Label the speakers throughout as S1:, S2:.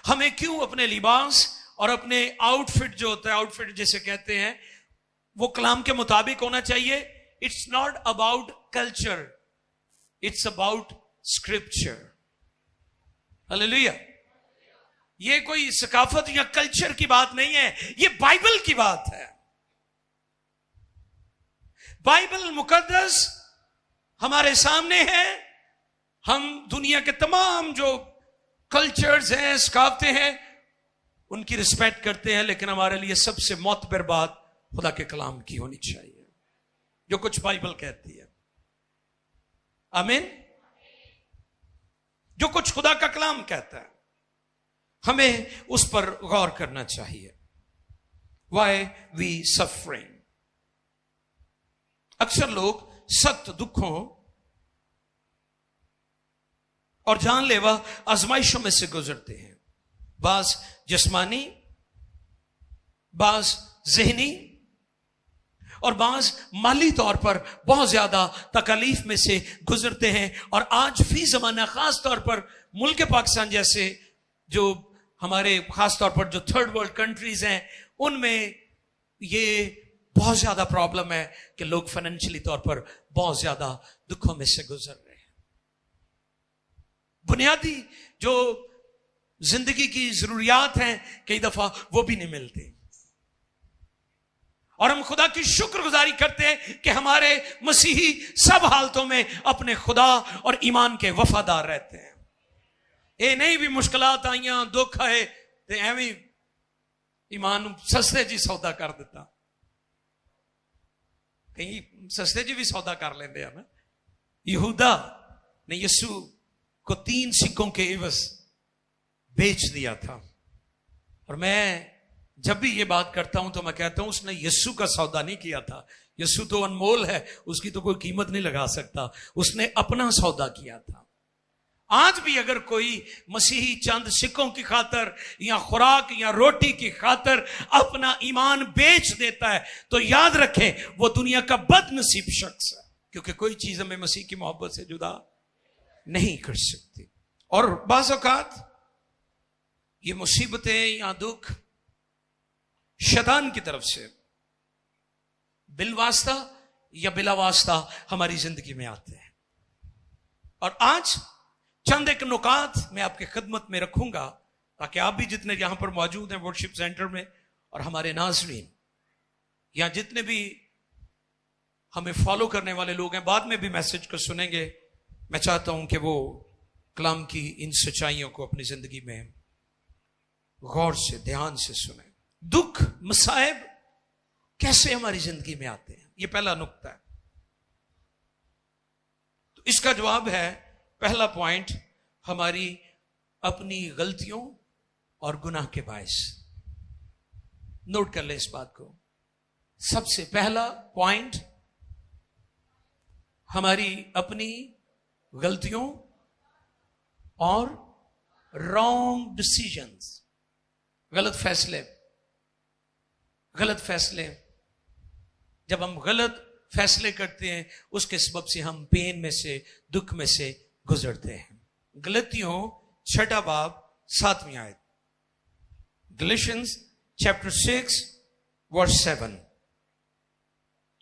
S1: हमें क्यों अपने लिबास और अपने आउटफिट जो होता है, आउटफिट जिसे कहते हैं, वो कलाम के मुताबिक होना चाहिए। It's not about culture, it's about scripture. Hallelujah. ये कोई सकाफत या कल्चर की बात नहीं है, ये बाइबल की बात है। बाइबल मुकद्दस हमारे सामने है। हम दुनिया के तमाम जो कल्चर्स हैं, सकाफतें हैं, उनकी रिस्पेक्ट करते हैं, लेकिन हमारे लिए सबसे मोतबर बात खुदा के कलाम की होनी चाहिए, जो कुछ बाइबल कहती है। आमीन। जो कुछ खुदा का कलाम कहता है, हमें उस पर गौर करना चाहिए। Why we suffering. अक्सर लोग सख्त दुखों और जानलेवा आजमाइशों में से गुजरते हैं। बाज जिस्मानी, बाज ज़हनी और बाज माली तौर पर बहुत ज्यादा तकलीफ में से गुजरते हैं। और आज फी जमाना खास तौर पर मुल्क पाकिस्तान जैसे जो हमारे खास तौर पर जो थर्ड वर्ल्ड कंट्रीज हैं, उनमें ये बहुत ज्यादा प्रॉब्लम है कि लोग फाइनेंशियली तौर पर बहुत ज्यादा दुखों में से गुजर रहे हैं। बुनियादी जो जिंदगी की जरूरियात हैं कई दफा वो भी नहीं मिलती। और हम खुदा की शुक्रगुजारी करते हैं कि हमारे मसीही सब हालतों में अपने खुदा और ईमान के वफादार रहते हैं। ये नहीं भी मुश्किलात आईया, दुख आए ते एवं ईमान सस्ते जी सौदा कर दिता। कहीं सस्ते जी भी सौदा कर लेंगे है ना। यहूदा ने यीशु को 3 सिक्कों के एवज बेच दिया था। और मैं जब भी ये बात करता हूं तो मैं कहता हूं उसने यीशु का सौदा नहीं किया था। यीशु तो अनमोल है, उसकी तो कोई कीमत नहीं लगा सकता। उसने अपना सौदा किया था। आज भी अगर कोई मसीही चंद सिक्कों की खातर या खुराक या रोटी की खातर अपना ईमान बेच देता है तो याद रखें वो दुनिया का बदनसीब शख्स है, क्योंकि कोई चीज हमें मसीह की मोहब्बत से जुदा नहीं कर सकती। और बाज़ औक़ात ये मुसीबतें या दुख शैतान की तरफ से बिलवास्ता या बिलावास्ता हमारी जिंदगी में आते हैं। और आज चंद एक नुकात मैं आपकी खिदमत में रखूंगा ताकि आप भी जितने यहां पर मौजूद हैं वर्शिप सेंटर में और हमारे नाज़रीन या जितने भी हमें फॉलो करने वाले लोग हैं, बाद में भी मैसेज को सुनेंगे, मैं चाहता हूं कि वो कलाम की इन सच्चाइयों को अपनी जिंदगी में गौर से ध्यान से सुने। दुख मसाइब कैसे हमारी जिंदगी में आते हैं, ये पहला नुक्ता है। तो इसका जवाब है, पहला पॉइंट, हमारी अपनी गलतियों और गुनाह के बायस। नोट कर ले इस बात को। सबसे पहला पॉइंट, हमारी अपनी गलतियों और रॉन्ग डिसीजंस, गलत फैसले। जब हम गलत फैसले करते हैं उसके सबब से हम पेन में से, दुख में से गुजरते हैं। गलतियों 6 बाब 7वीं आयत, गैलेशियंस चैप्टर 6 वर्स 7।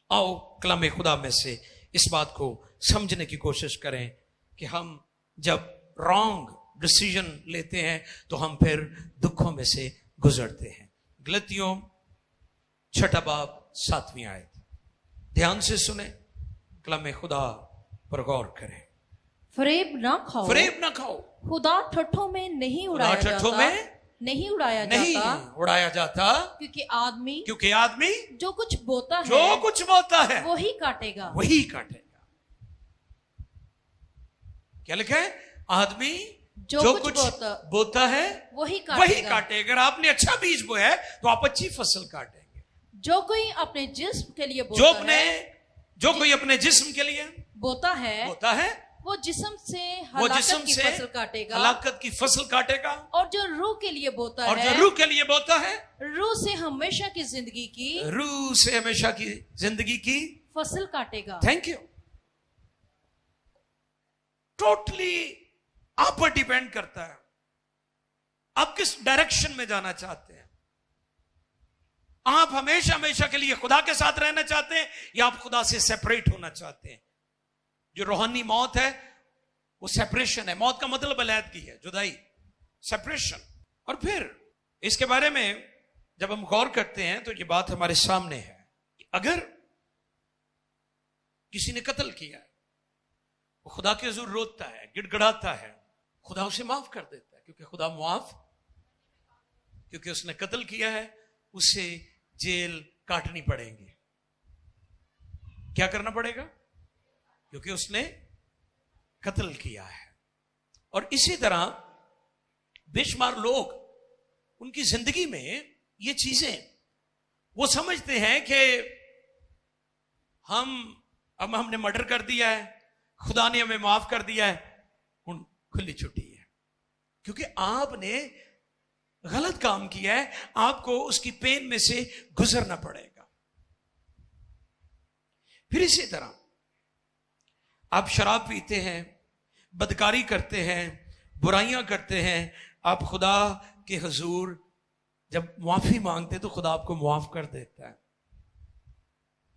S1: आओ कलाम खुदा में से इस बात को समझने की कोशिश करें कि हम जब रॉन्ग डिसीजन लेते हैं तो हम फिर दुखों में से गुजरते हैं। गलतियों 6 बाब 7वीं आयत, ध्यान से सुने, कलाम खुदा पर गौर करें।
S2: फरेब ना खाओ, खुदा ठट्ठों में नहीं उड़ाया जाता, क्योंकि आदमी जो कुछ बोता है वही काटेगा।
S1: क्या लिखा है? आदमी जो कुछ बोता है वही काटे। अगर आपने अच्छा बीज बोया है तो आप अच्छी फसल काटेंगे।
S2: जो कोई अपने जिस्म के लिए बोता है वो जिस्म से हलाकत की फसल काटेगा। और जो रूह के लिए बोता है रूह से हमेशा की जिंदगी की फसल काटेगा।
S1: Thank you. टोटली आप पर डिपेंड करता है। आप किस डायरेक्शन में जाना चाहते हैं? आप हमेशा हमेशा के लिए खुदा के साथ रहना चाहते हैं या आप खुदा से सेपरेट होना चाहते हैं? जो रूहानी मौत है वो सेपरेशन है। मौत का मतलब अलहदगी है, जुदाई, सेपरेशन। और फिर इसके बारे में जब हम गौर करते हैं तो ये बात हमारे सामने है कि अगर किसी ने कत्ल किया है, वो खुदा के हुजूर रोता है, गिड़गिड़ाता है, खुदा उसे माफ कर देता है, क्योंकि खुदा मुआफ, क्योंकि उसने कत्ल किया है, उसे जेल काटनी पड़ेगी। क्या करना पड़ेगा? क्योंकि उसने कत्ल किया है। और इसी तरह बेशुमार लोग उनकी जिंदगी में ये चीजें वो समझते हैं कि हमने मर्डर कर दिया है, खुदा ने हमें माफ कर दिया है, हुन खुली छुट्टी है। क्योंकि आपने गलत काम किया है, आपको उसकी पेन में से गुजरना पड़ेगा। फिर इसी तरह आप शराब पीते हैं, बदकारी करते हैं, बुराइयां करते हैं, आप खुदा के हुजूर जब माफी मांगते तो खुदा आपको माफ कर देता है,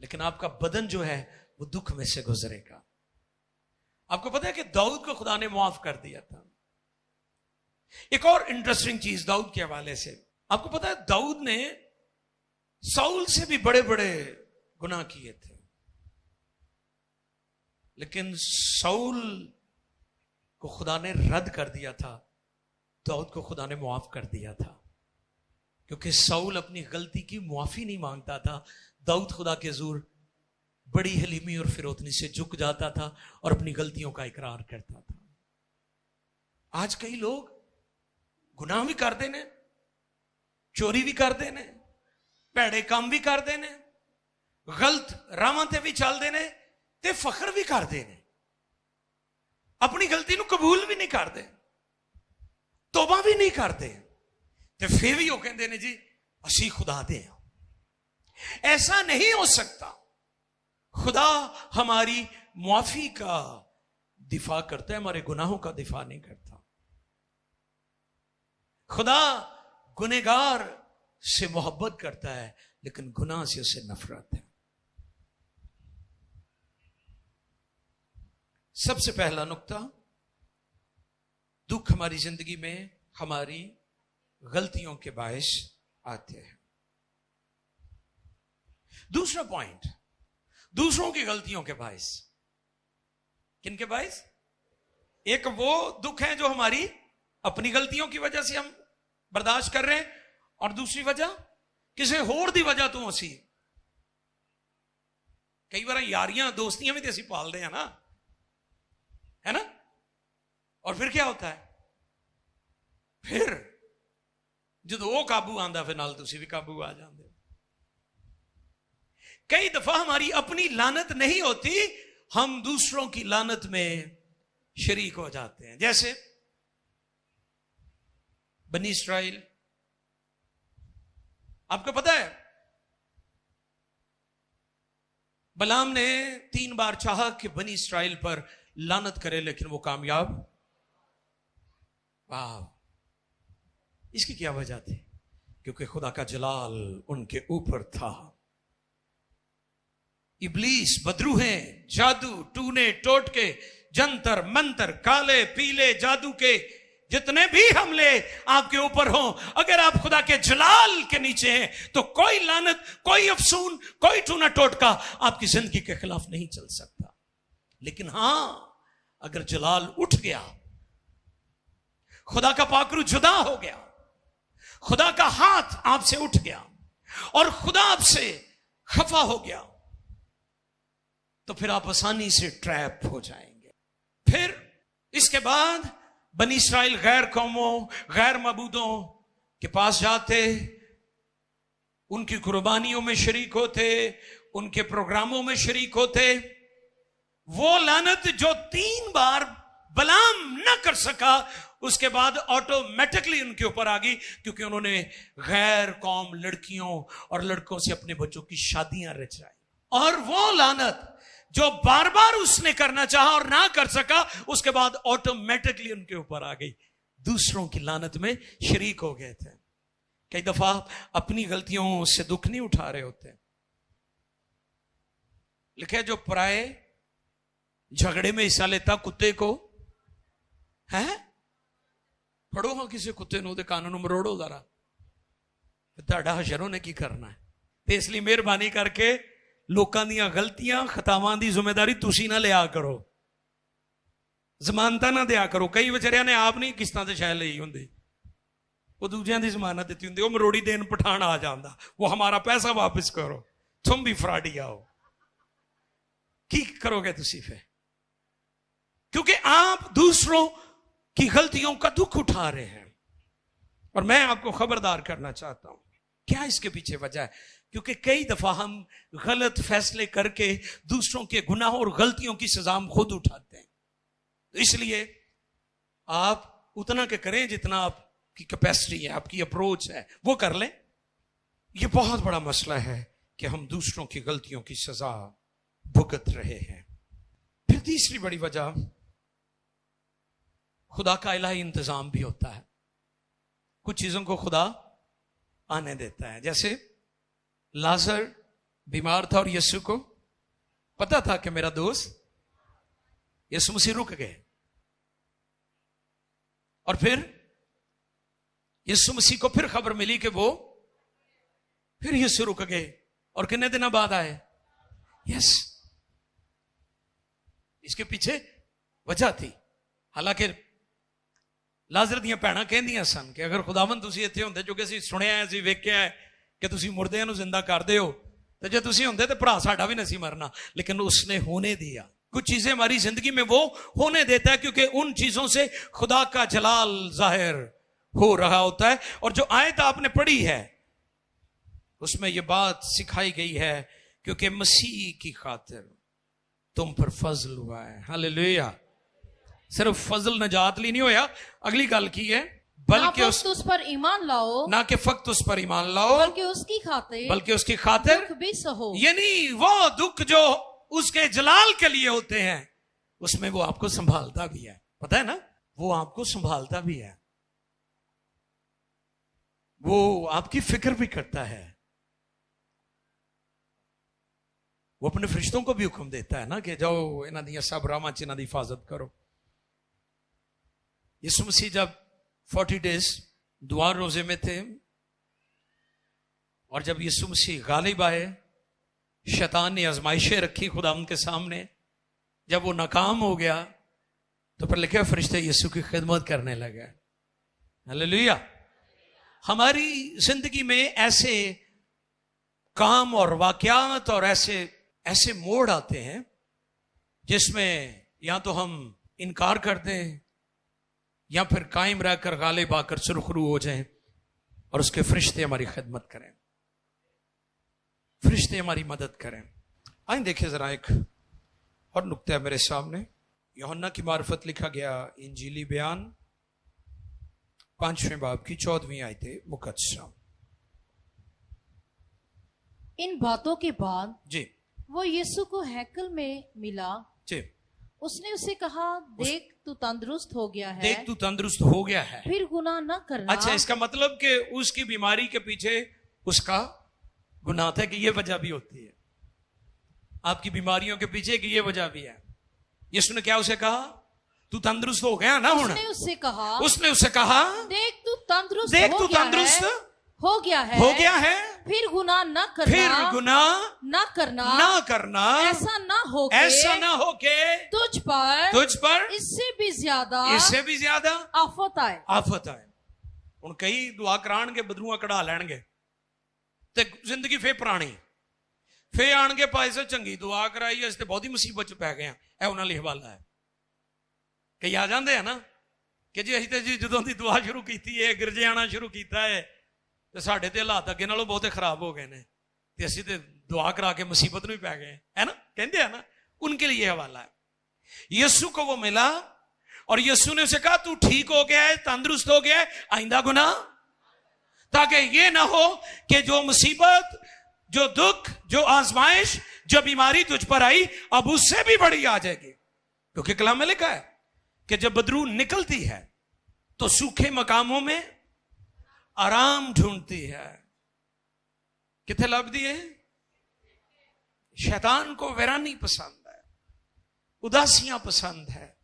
S1: लेकिन आपका बदन जो है वो दुख में से गुजरेगा। आपको पता है कि दाऊद को खुदा ने माफ कर दिया था। एक और इंटरेस्टिंग चीज दाऊद के हवाले से, आपको पता है दाऊद ने साउल से भी बड़े बड़े गुनाह किए थे, लेकिन साउल को खुदा ने रद्द कर दिया था, दाऊद को खुदा ने माफ कर दिया था। क्योंकि साउल अपनी गलती की मुआफी नहीं मांगता था, दाऊद खुदा के हुजूर बड़ी हलीमी और फिरौतनी से झुक जाता था और अपनी गलतियों का इकरार करता था। आज कई लोग गुनाह भी कर देने, चोरी भी कर देने, भैड़े काम भी कर देने, गलत रावां ते भी चल देने ते फखर भी कर देने, अपनी गलती को कबूल भी नहीं करते, तौबा भी नहीं करते, ते फिर भी वो कहते ने जी असी खुदा दे। ऐसा नहीं हो सकता। खुदा हमारी मुआफी का दिफा करता है, हमारे गुनाहों का दिफा नहीं करता। खुदा गुनहगार से मोहब्बत करता है, लेकिन गुनाह से उसे नफरत है। सबसे पहला नुक्ता, दुख हमारी जिंदगी में हमारी गलतियों के बायस आते हैं। दूसरा पॉइंट, दूसरों की गलतियों के बायस। किन के बायस? एक वो दुख है जो हमारी अपनी गलतियों की वजह से हम बर्दाश्त कर रहे हैं, और दूसरी वजह किसी होर दी वजह तो असी, कई बार यारियां दोस्तियां भी तो असी पालते हैं ना, है ना। और फिर क्या होता है, फिर जो वो काबू आंदा फिर नाल तुसी भी काबू आ जाते। कई दफा हमारी अपनी लानत नहीं होती, हम दूसरों की लानत में शरीक हो जाते हैं। जैसे बनी इस्राइल, आपको पता है बलाम ने 3 बार चाहा कि बनी इस्राइल पर लानत करे, लेकिन वो कामयाब। वाह, इसकी क्या वजह थी? क्योंकि खुदा का जलाल उनके ऊपर था। इब्लीस, बदरूहें, जादू, टूने टोटके, जंतर मंतर, काले पीले जादू के जितने भी हमले आपके ऊपर हों, अगर आप खुदा के जलाल के नीचे हैं तो कोई लानत, कोई अफसून, कोई टूना टोटका आपकी जिंदगी के खिलाफ नहीं चल सकता। लेकिन हां, अगर जलाल उठ गया, खुदा का पाकरू जुदा हो गया, खुदा का हाथ आपसे उठ गया और खुदा आपसे खफा हो गया, तो फिर आप आसानी से ट्रैप हो जाएंगे। फिर इसके बाद बनी इस्राइल गैर कौमों, गैर मबूदों के पास जाते, उनकी कुर्बानियों में शरीक होते, उनके प्रोग्रामों में शरीक होते। वो लानत जो 3 बार बलाम न कर सका, उसके बाद ऑटोमेटिकली उनके ऊपर आ गई, क्योंकि उन्होंने गैर कौम लड़कियों और लड़कों से अपने बच्चों की शादियां रचाई। और वो लानत जो बार बार उसने करना चाहा और ना कर सका, उसके बाद ऑटोमेटिकली उनके ऊपर आ गई। दूसरों की लानत में शरीक हो गए थे। कई दफा अपनी गलतियों से दुख नहीं उठा रहे होते। लिखे जो पराए झगड़े में हिस्सा लेता कुत्ते को है फड़ो, हाँ किसी कुत्ते ਨੂੰ ਉਹਦੇ ਕੰਨ ਨੂੰ ਮਰੋੜੋ ਜ਼ਰਾ, ਤੁਹਾਡਾ ਹਸ਼ਰ ਉਹਨੇ ਕੀ ਕਰਨਾ ਹੈ। ਤੇ ਇਸ ਲਈ ਮਿਹਰਬਾਨੀ ਕਰਕੇ ਲੋਕਾਂ ਦੀਆਂ ਗਲਤੀਆਂ ਖਤਾਵਾਂ ਦੀ ਜ਼ਿੰਮੇਵਾਰੀ ਤੁਸੀਂ ਨਾ ਲਿਆ ਕਰੋ, ਜ਼ਮਾਨਤਾਂ ਨਾ ਦਿਆ ਕਰੋ। ਕਈ ਵਿਚਾਰਿਆਂ ਨੇ ਆਪ ਨਹੀਂ ਕਿਸ਼ਤਾਂ ਤੇ ਸ਼ਾਇਦ ਲਈ ਹੁੰਦੀ, ਉਹ ਦੂਜਿਆਂ ਦੀ ਜ਼ਮਾਨਤ ਦਿੱਤੀ ਹੁੰਦੀ, ਉਹ ਮਰੋੜੀ ਦੇਣ ਪਠਾਨ ਆ ਜਾਂਦਾ, ਉਹ ਹਮਾਰਾ ਪੈਸਾ ਵਾਪਸ ਕਰੋ, ਤੁਮ ਵੀ ਫਰਾਡੀ आओ। ਕੀ करोगे ਤੁਸੀਂ फिर? क्योंकि आप दूसरों की गलतियों का दुख उठा रहे हैं। और मैं आपको खबरदार करना चाहता हूं क्या इसके पीछे वजह है। क्योंकि कई दफा हम गलत फैसले करके दूसरों के गुनाहों और गलतियों की सजा हम खुद उठाते हैं। तो इसलिए आप उतना के करें जितना आपकी कैपेसिटी है, आपकी अप्रोच है, वो कर लें। यह बहुत बड़ा मसला है कि हम दूसरों की गलतियों की सजा भुगत रहे हैं। फिर तीसरी बड़ी वजह खुदा का इलाही इंतजाम भी होता है। कुछ चीजों को खुदा आने देता है। जैसे लाजर बीमार था और यीशु को पता था कि मेरा दोस्त यीशु मसीह रुक गए, और फिर यीशु मसीह को फिर खबर मिली कि वो फिर यीशु रुक गए, और कितने दिनों बाद आए। यस, इसके पीछे वजह थी। हालांकि लाजर ਦੀਆਂ ਭੈਣਾਂ ਕਹਿੰਦੀਆਂ ਸਨ ਕਿ ਅਗਰ ਖੁਦਾਵੰਦ ਤੁਸੀਂ ਇੱਥੇ ਹੁੰਦੇ, ਜੋ ਕਿ ਅਸੀਂ ਸੁਣਿਆ ਹੈ, ਅਸੀਂ ਵੇਖਿਆ ਹੈ ਕਿ ਤੁਸੀਂ ਮੁਰਦਿਆਂ ਨੂੰ ਜ਼ਿੰਦਾ ਕਰਦੇ ਹੋ, ਤੇ ਜੇ ਤੁਸੀਂ ਹੁੰਦੇ ਤੇ ਭਰਾ ਸਾਡਾ ਵੀ ਨਹੀਂ ਮਰਨਾ। लेकिन उसने होने दिया। कुछ चीजें हमारी जिंदगी में वो होने देता है क्योंकि उन चीजों से खुदा का जलाल जाहिर हो रहा होता है। और जो आयत आपने पढ़ी है उसमें ये बात सिखाई गई है क्योंकि मसीह की खातिर तुम पर फजल हुआ है। हालेलुया। सिर्फ फजल नजात ली नहीं होया, अगली गल की है बल्कि
S2: उस पर ईमान लाओ,
S1: ना कि फक्त उस पर ईमान लाओ
S2: बल्कि उसकी खातिर
S1: दुख
S2: भी सहो।
S1: यानी वो दुख जो उसके जलाल के लिए होते हैं उसमें वो आपको संभालता भी है। पता है ना, वो आपको संभालता भी है, वो आपकी फिक्र भी करता है। वो अपने फरिश्तों को भी हुक्म देता है ना कि जाओ इन्हां दी सब रामां च इन्हां दी हिफाजत करो। यीशु मसीह जब 40 डेज दुआ रोजे में थे और जब यीशु मसीह गालिब आए, शैतान ने आजमाइशें रखी खुदा उनके सामने, जब वो नाकाम हो गया तो फिर लिखे फरिश्ते यीशु की खिदमत करने लगे। हालेलुया। हमारी जिंदगी में ऐसे काम और वाकयात और ऐसे मोड़ आते हैं जिसमें या तो हम इनकार कर दें या फिर कायम रहकर गालिब आकर सुरखरू हो जाएं और उसके फरिश्ते हमारी खिदमत करें, फरिश्ते हमारी मदद करें। आइए देखिए जरा एक और नुक्ता है मेरे सामने। यूहन्ना की मार्फत लिखा गया इंजीली बयान 5वें बाब की 14वीं आयत मुकद्दसा।
S2: इन बातों के बाद
S1: जी
S2: वो यीशु को हैकल में मिला
S1: जी।
S2: उसने उसे कहा, देख तू तंदुरुस्त हो गया है,
S1: देख तू तंदुरुस्त हो गया है,
S2: फिर गुनाह न करना।
S1: अच्छा, इसका मतलब कि उसकी बीमारी के पीछे उसका गुनाह था कि ये वजह भी होती है। आपकी बीमारियों के पीछे की ये वजह भी है। यीशु ने क्या उसे कहा, तू तंदुरुस्त हो गया ना।
S2: उसने उससे कहा
S1: देख तू तंदुरुस्त
S2: हो गया है, फिर गुनाह न करना, ऐसा ना हो के तुझ पर इससे भी ज्यादा आफत आए।
S1: हुण कई दुआ कराणगे बदरूआ कढ़ा लैणगे ते जिंदगी फिर पुरानी फिर आणगे, भाई साहब चंगी दुआ कराई अस ते बहुत ही मुसीबत च पै गए हैं। उन्हां लई हवाला है। कई आ जाते हैं ना कि जी असीं ते जी जदों दी दुआ शुरू की है, गिरजे आना शुरू किया है, तो साढ़े ते हालात अगे नालों बहुते खराब हो गए ने, ते असीं ते दुआ करा के मुसीबत में पै गए, है ना, कहते हैं ना। उनके लिए हवाला है। यीशु को वो मिला और यीशु ने उसे कहा, तू ठीक हो गया है, तंदुरुस्त हो गया है, आइंदा गुनाह, ताकि ये ना हो कि जो मुसीबत, जो दुख, जो आजमाइश, जो बीमारी तुझ पर आई अब उससे भी बड़ी आ जाएगी। क्योंकि कलाम में लिखा है कि जब बदरू निकलती है तो सूखे मकामों में आराम ढूंढती है। कितने लफ्ज दिए? शैतान को वीरानी पसंद है, उदासियां पसंद है,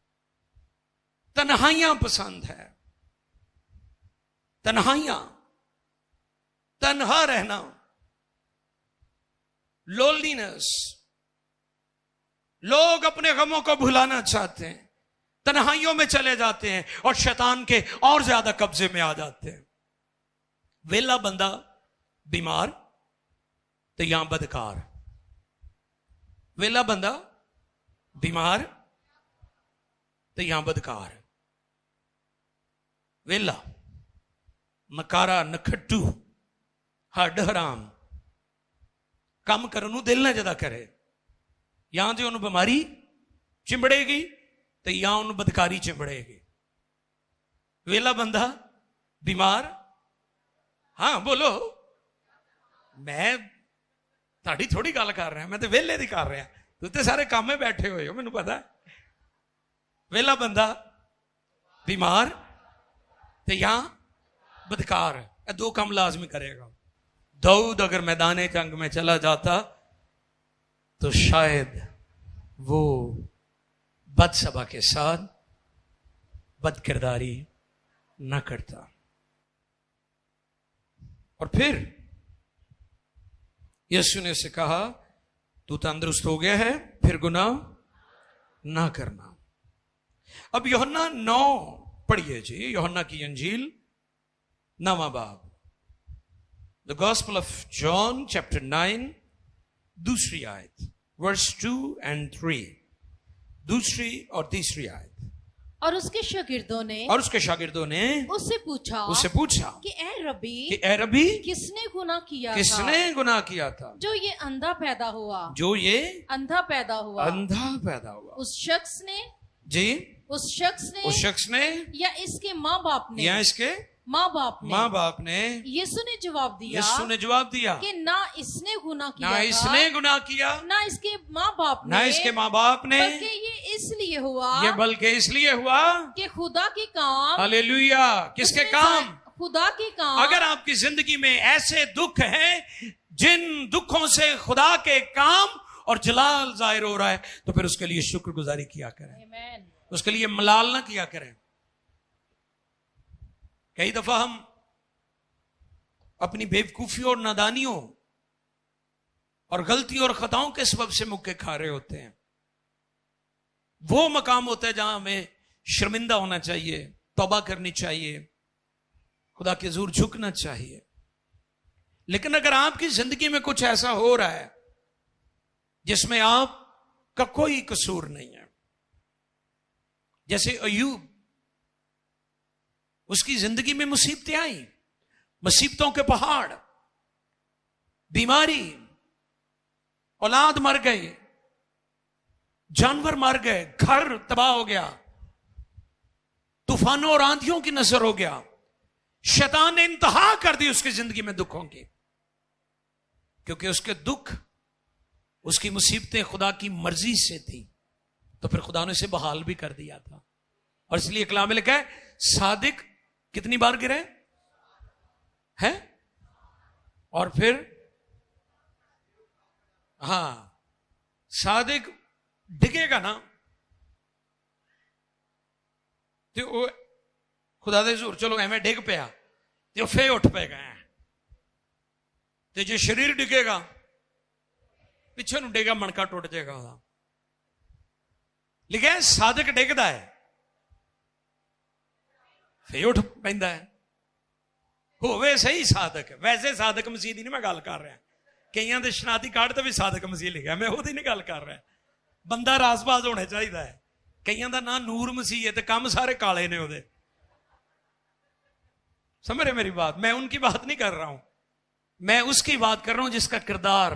S1: तन्हाइयां पसंद है। तन्हाइयां, तन्हा रहना, लोनलीनेस। लोग अपने गमों को भुलाना चाहते हैं, तन्हाइयों में चले जाते हैं और शैतान के और ज्यादा कब्जे में आ जाते हैं। वेला बंदा बीमार तो यहां बदकार। वेला बंदा बीमार तो यहां बदकार। वेला, नकारा, नखट्टू, हड हराम, काम करने दिल ना ज्यादा करे। यहां जो उन्होंने बीमारी चिंबड़ेगी तो यहां उन्होंने बदकारी चिंबड़ेगी। वेला बंदा बीमार, हाँ बोलो, मैं ताड़ी थोड़ी गल कर रहा, मैं तो वेले दी कर रहा। तुम तो सारे काम में बैठे हुए हो, मैनू पता है। वेला बंदा बीमार तो यहां बदकार। ये दो काम लाजमी करेगा। दाऊद अगर मैदान जंग में चला जाता तो शायद वो बदसबा के साथ बदकिरदारी न करता। और फिर यीशु ने उसे कहा, तू तंदुरुस्त हो गया है, फिर गुनाह ना करना। अब यूहन्ना 9 पढ़िए जी, यूहन्ना की अंजील 9वां बाब, the gospel of John chapter 9, दूसरी आयत, वर्स 2 and 3, दूसरी और तीसरी आयत।
S2: और उसके शागिर्दों ने उससे पूछा कि ए रबी किसने गुनाह किया था जो ये अंधा पैदा हुआ उस शख्स ने या इसके माँ बाप ने। यीशु ने जवाब दिया कि ना इसने गुनाह किया ना इसके माँ बाप ने बल्कि इसलिए हुआ कि खुदा के काम। हालेलुया। किसके काम? खुदा के काम। अगर आपकी जिंदगी में ऐसे दुख हैं जिन दुखों से खुदा के काम और जलाल जाहिर हो रहा है, तो फिर उसके लिए शुक्रगुजारी किया करें, उसके लिए मलाल ना किया करें। कई दफा हम अपनी बेवकूफियों और नादानियों और गलतियों और खताओं के सबब से मुक्के खा रहे होते हैं। वो मकाम होता है जहां हमें शर्मिंदा होना चाहिए, तौबा करनी चाहिए, खुदा के हुजूर झुकना चाहिए। लेकिन अगर आपकी जिंदगी में कुछ ऐसा हो रहा है जिसमें आपका कोई कसूर नहीं है, जैसे अय्यूब, उसकी जिंदगी में मुसीबतें आई, मुसीबतों के पहाड़, बीमारी, औलाद मर गए, जानवर मर गए, घर तबाह हो गया, तूफानों और आंधियों की नजर हो गया। शैतान ने इंतहा कर दी उसकी जिंदगी में दुखों की, क्योंकि उसके दुख, उसकी मुसीबतें खुदा की मर्जी से थी, तो फिर खुदा ने उसे बहाल भी कर दिया था। और इसलिए कलाम में लिखा है, सादिक कितनी बार गिरे हैं? और फिर हां, सादिक डिगेगा ना तो वो खुदा दे हुजूर चलो एवें डिग पिया तो फे उठ पेगा, तो जो शरीर डिगेगा पिछे नूं डिगेगा, मणका टुट जाएगा ਉਹਦਾ। लिखा है सादिक डिगदा है फे उठ पैंदा है। होवे सही साधक, वैसे साधक मसीह की नहीं मैं गल कर रहा, कईयां दे शनाती कार्ड ते भी साधक मसीह लिखा, मैं ओहदी नहीं गल कर रहा। बंदा रासबाज होना चाहिए है। कईयां दा नाम नूर मसीह है तो काम सारे काले ने ओहदे। समझ रहे मेरी बात? मैं उनकी बात नहीं कर रहा हूं, मैं उसकी बात कर रहा हूं जिसका किरदार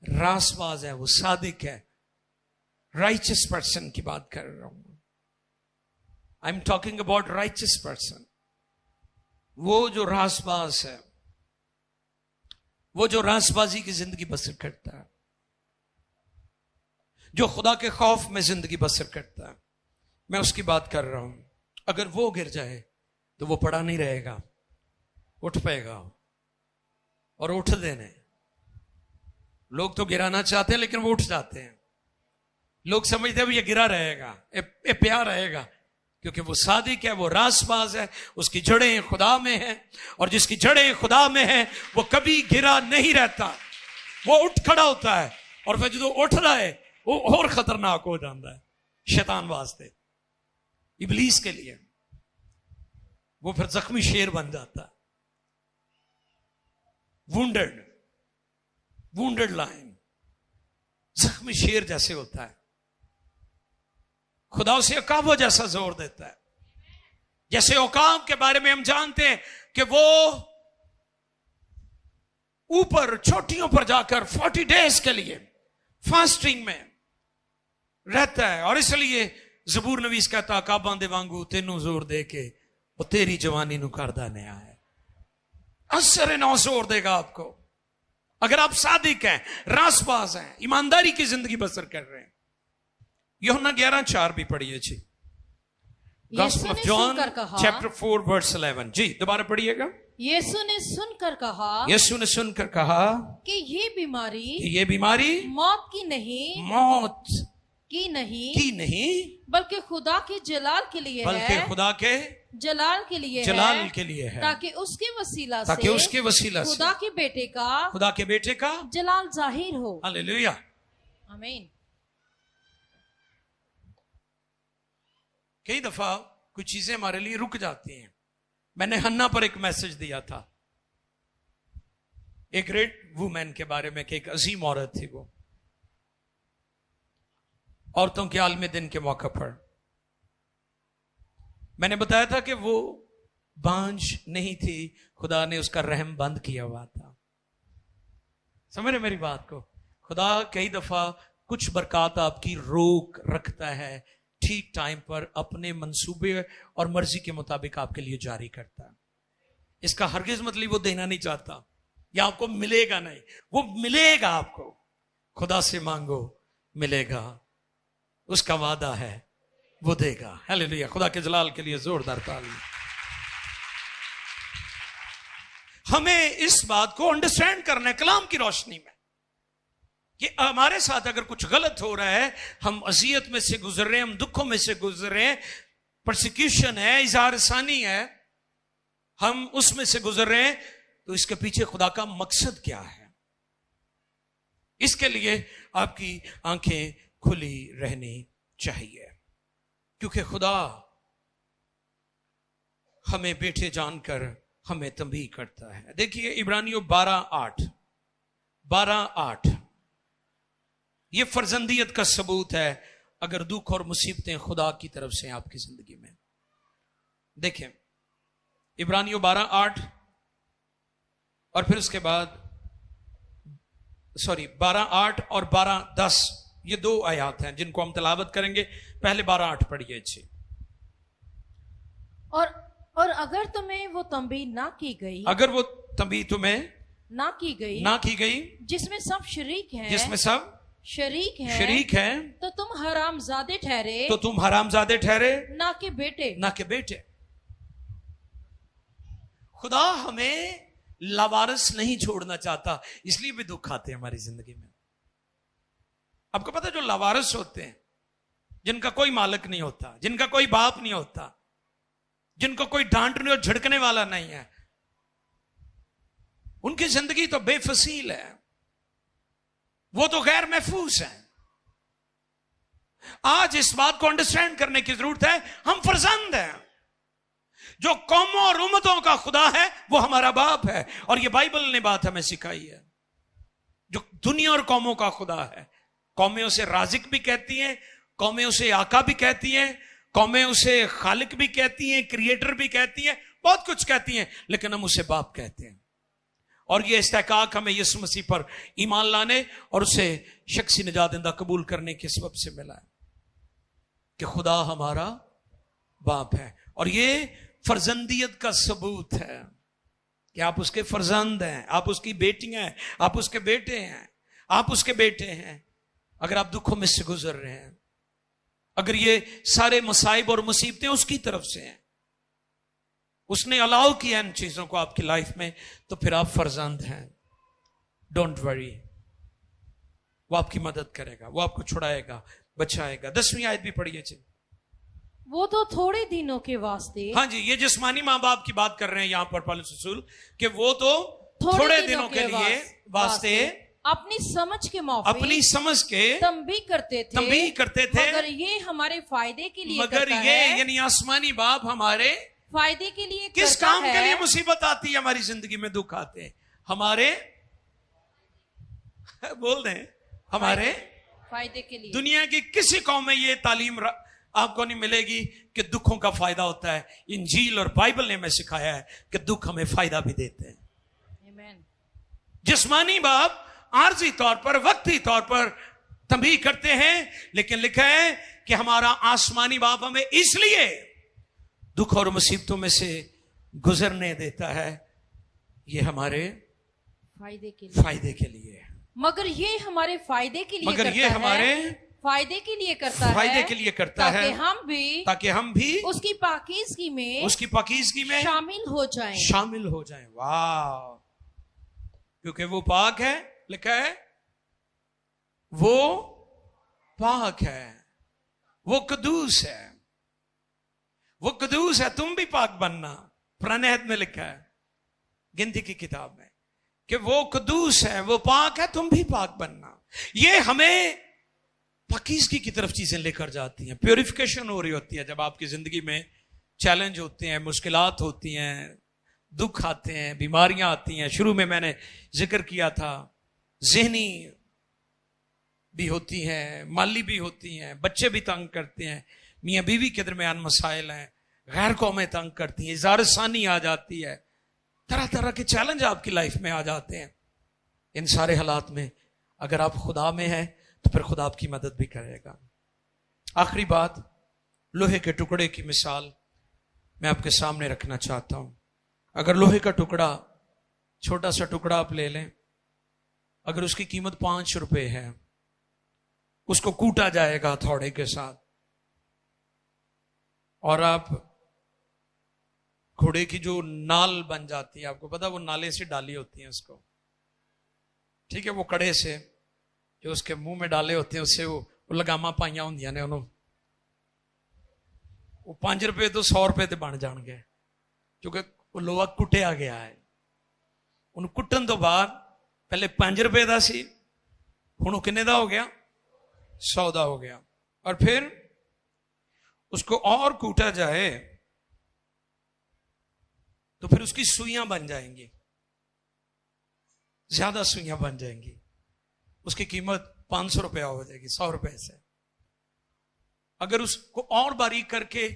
S2: रासबाज है, वो सादिक है, राइचियस पर्सन की बात कर रहा हूं। I am talking about righteous person. वो जो रासबाज है, वो जो रासबाजी की जिंदगी बसर करता है, जो खुदा के खौफ में जिंदगी बसर करता है, मैं उसकी बात कर रहा हूं। अगर वो गिर जाए
S1: तो वो पड़ा नहीं रहेगा, उठ पाएगा। और उठ देने, लोग तो गिराना चाहते हैं लेकिन वो उठ जाते हैं। लोग समझते हैं ये गिरा रहेगा, ये प्यार रहेगा, क्योंकि वो सादिक है, वो रासबाज है, उसकी जड़ें खुदा में हैं, और जिसकी जड़ें खुदा में हैं वो कभी गिरा नहीं रहता, वो उठ खड़ा होता है। और फिर जो उठ रहा है वो और खतरनाक हो जाता है शैतान वास्ते, इब्लीस के लिए। वो फिर जख्मी शेर बन जाता है, वुंडेड लाइन, जख्मी शेर जैसे होता है। खुदा उसे अकाब जैसा जोर देता है। जैसे औकाब के बारे में हम जानते हैं कि वो ऊपर चोटियों पर जाकर 40 डेज के लिए फास्टिंग में रहता है, और इसलिए जबूर नवीस कहता काबां दे वांगू तेनू जोर दे के वो तेरी जवानी नु करदा नया है। असर नौ जोर देगा आपको। अगर आप सादिक हैं, रासबाज हैं, ईमानदारी की जिंदगी बसर कर रहे हैं। यूहन्ना 11:4 भी पढ़िए जी। Gospel of John chapter 4 verse 11 जी, दोबारा पढ़िएगा।
S2: यीशु ने सुनकर कहा कि ये बीमारी मौत की नहीं बल्कि खुदा के जलाल के लिए है,
S1: खुदा के
S2: जलाल के लिए है, ताकि उसके वसीला से खुदा के बेटे का जलाल जाहिर हो।
S1: हालेलुया,
S2: आमीन।
S1: कई दफा कुछ चीजें हमारे लिए रुक जाती हैं। मैंने हन्ना पर एक मैसेज दिया था, एक ग्रेट वुमेन के बारे में कि एक अजीम औरत थी। वो औरतों के आलमी दिन के मौके पर मैंने बताया था कि वो बांझ नहीं थी, खुदा ने उसका रहम बंद किया हुआ था। समझ रहे मेरी बात को? खुदा कई दफा कुछ बरकत आपकी रोक रखता है, ठीक टाइम पर अपने मंसूबे और मर्जी के मुताबिक आपके लिए जारी करता है। इसका हरगिज मतलब वो देना नहीं चाहता या आपको मिलेगा नहीं, वो मिलेगा आपको। खुदा से मांगो मिलेगा, उसका वादा है, वो देगा। हालेलुया, खुदा के जलाल के लिए जोरदार ताली। हमें इस बात को अंडरस्टैंड करना है कलाम की रोशनी में कि हमारे साथ अगर कुछ गलत हो रहा है, हम अजियत में से गुजर रहे हैं, हम दुखों में से गुजर रहे हैं, परसिक्यूशन है, इज़हार सानी है, हम उसमें से गुजर रहे हैं, तो इसके पीछे खुदा का मकसद क्या है? इसके लिए आपकी आंखें खुली रहनी चाहिए, क्योंकि खुदा हमें बेटे जानकर हमें तंबीह करता है। देखिए इब्रानियों 12:8 ये फर्जंदियत का सबूत है अगर दुख और मुसीबतें खुदा की तरफ से आपकी जिंदगी में। देखें इब्रानियों 12:8 और फिर उसके बाद 12:8 और 12:10, ये दो आयात हैं जिनको हम तिलावत करेंगे। पहले 12:8 पढ़िए अच्छी।
S2: और अगर तुम्हें वो तंबीह ना की गई,
S1: अगर वो तंबीह तुम्हें
S2: ना की गई जिसमें सब शरीक हैं, तो तुम हरामजादे ठहरे, ना के बेटे।
S1: खुदा हमें लावारिस नहीं छोड़ना चाहता, इसलिए भी दुख आते हैं हमारी जिंदगी में। आपको पता है जो लावारिस होते हैं, जिनका कोई मालिक नहीं होता, जिनका कोई बाप नहीं होता, जिनको कोई डांटने और झड़कने वाला नहीं है, उनकी जिंदगी तो बेफसील है, वो तो गैर महफूज है। आज इस बात को अंडरस्टैंड करने की जरूरत है, हम फर्जंद हैं। जो कौमों और उम्मतों का खुदा है वो हमारा बाप है, और ये बाइबल ने बात हमें सिखाई है। जो दुनिया और कौमों का खुदा है, कौमें उसे राजिक भी कहती हैं, कौमें उसे आका भी कहती हैं, कौमें उसे खालिक भी कहती हैं, क्रिएटर भी कहती हैं, बहुत कुछ कहती हैं, लेकिन हम उसे बाप कहते हैं। और ये इस्तेकाक हमें यीशु मसीह पर ईमान लाने और उसे शख्सी निजात कबूल करने के सबब से मिला है कि खुदा हमारा बाप है। और ये फर्जंदियत का सबूत है कि आप उसके फर्जंद हैं, आप उसकी बेटियां हैं, आप उसके बेटे हैं, आप उसके बेटे हैं। अगर आप दुखों में से गुजर रहे हैं, अगर ये सारे मसाइब और मुसीबतें उसकी तरफ से हैं, उसने अलाउ किया इन चीजों को आपकी लाइफ में, तो फिर आप फर्जंद हैं। डोंट वरी, वो आपकी मदद करेगा, वो आपको छुड़ाएगा, बचाएगा। 10वीं आयत भी पढ़िए जी।
S2: वो तो थोड़े दिनों के वास्ते,
S1: हाँ जी, ये जिस्मानी माँ बाप की बात कर रहे हैं यहां पर पौलुस रसूल, कि वो तो थोड़े दिनों के लिए वास्ते
S2: अपनी समझ के मौके,
S1: अपनी समझ के
S2: तंबी करते थे, मगर ये हमारे फायदे के लिए,
S1: मगर ये यानी आसमानी बाप हमारे
S2: फायदे के लिए
S1: किस काम के लिए मुसीबत आती है हमारी जिंदगी में, दुख आते हैं हमारे बोल दें हमारे
S2: फायदे के लिए।
S1: दुनिया की किसी कौम में ये तालीम आपको नहीं मिलेगी कि दुखों का फायदा होता है। इंजील और बाइबल ने हमें सिखाया है कि दुख हमें फायदा भी देते हैं। जिस्मानी बाप आर्जी तौर पर, वक्ती तौर पर तंबीह करते हैं, लेकिन लिखा है कि हमारा आसमानी बाप हमें इसलिए दुख और मुसीबतों में से गुजरने देता है, ये हमारे फायदे के लिए।
S2: मगर ये हमारे फायदे के लिए,
S1: मगर ये हमारे
S2: फायदे के लिए करता है,
S1: फायदे के लिए करता है,
S2: ताकि हम भी
S1: उसकी पाकीज़गी में शामिल हो जाएं। वाह, क्योंकि वो पाक है, लिखा है वो पाक है, वो कदूस है, वो कदूस है। तुम भी पाक बनना, पुराने अहद में लिखा है गिनती की किताब में कि वो कदूस है, वो पाक है, तुम भी पाक बनना। ये हमें पाकीज़गी की तरफ चीजें लेकर जाती हैं। प्योरिफिकेशन हो रही होती है जब आपकी जिंदगी में चैलेंज होते हैं, मुश्किलात होती हैं, दुख आते हैं, बीमारियां आती हैं। शुरू में मैंने जिक्र किया था, ज़हनी भी होती हैं, माली भी होती हैं, बच्चे भी तंग करते हैं, मियाँ बीवी के दरमियान मसाइल हैं, गैर कौमें तंग करती हैं, इज़ारसानी आ जाती है, तरह तरह के चैलेंज आपकी लाइफ में आ जाते हैं। इन सारे हालात में अगर आप खुदा में हैं तो फिर खुदा आपकी मदद भी करेगा। आखिरी बात, लोहे के टुकड़े की मिसाल मैं आपके सामने रखना चाहता हूं। अगर लोहे का टुकड़ा, छोटा सा टुकड़ा आप ले लें, अगर उसकी कीमत 5 रुपए है, उसको कूटा जाएगा हथौड़े के साथ, और आप घोड़े की जो नाल बन जाती है, आपको पता, वो नाले से डाली होती है उसको, ठीक है, वो कड़े से जो उसके मुंह में डाले होते हैं, उससे वो लगामा पाइया होंदियां ने उन्होंने, वो 5 रुपए तो 100 रुपए ते बन जाएंगे, क्योंकि वो लोहा कुटिया गया है। उन कुटन तो बाद पहले 5 रुपए का सी, हुण किन्ने दा हो गया, 100 दा हो गया। और फिर उसको और कूटा जाए तो फिर उसकी सुइयां बन जाएंगी, ज्यादा सुइयां बन जाएंगी, उसकी कीमत 500 रुपया हो जाएगी 100 रुपए से। अगर उसको और बारीक करके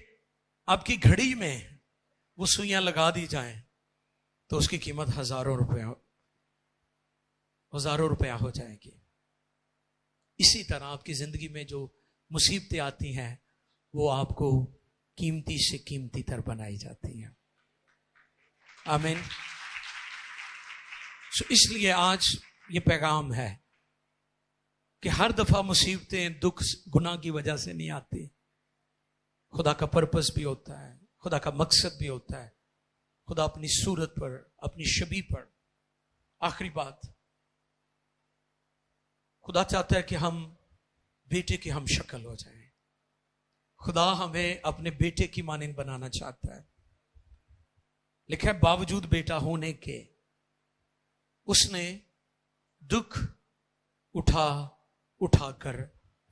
S1: आपकी घड़ी में वो सुइयां लगा दी जाएं तो उसकी कीमत हजारों रुपया हो जाएगी। इसी तरह आपकी जिंदगी में जो मुसीबतें आती हैं वो आपको कीमती से कीमती तर बनाई जाती हैं। आमीन। इसलिए आज ये पैगाम है कि हर दफा मुसीबतें, दुख गुनाह की वजह से नहीं आती। खुदा का पर्पस भी होता है, खुदा का मकसद भी होता है, खुदा अपनी सूरत पर, अपनी शबी पर। आखिरी बात, खुदा चाहता है कि हम बेटे की हम शक्ल हो जाएं। खुदा हमें अपने बेटे की मानिंद बनाना चाहता है। लिखा है, बावजूद बेटा होने के उसने दुख उठाकर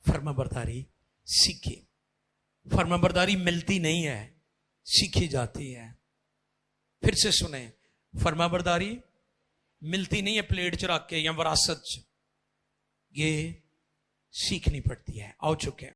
S1: फर्माबरदारी सीखी। फर्माबरदारी मिलती नहीं है, सीखी जाती है। फिर से सुने, फर्माबरदारी मिलती नहीं है प्लेट च रख के या विरासत च, ये सीखनी पड़ती है। आओ चुके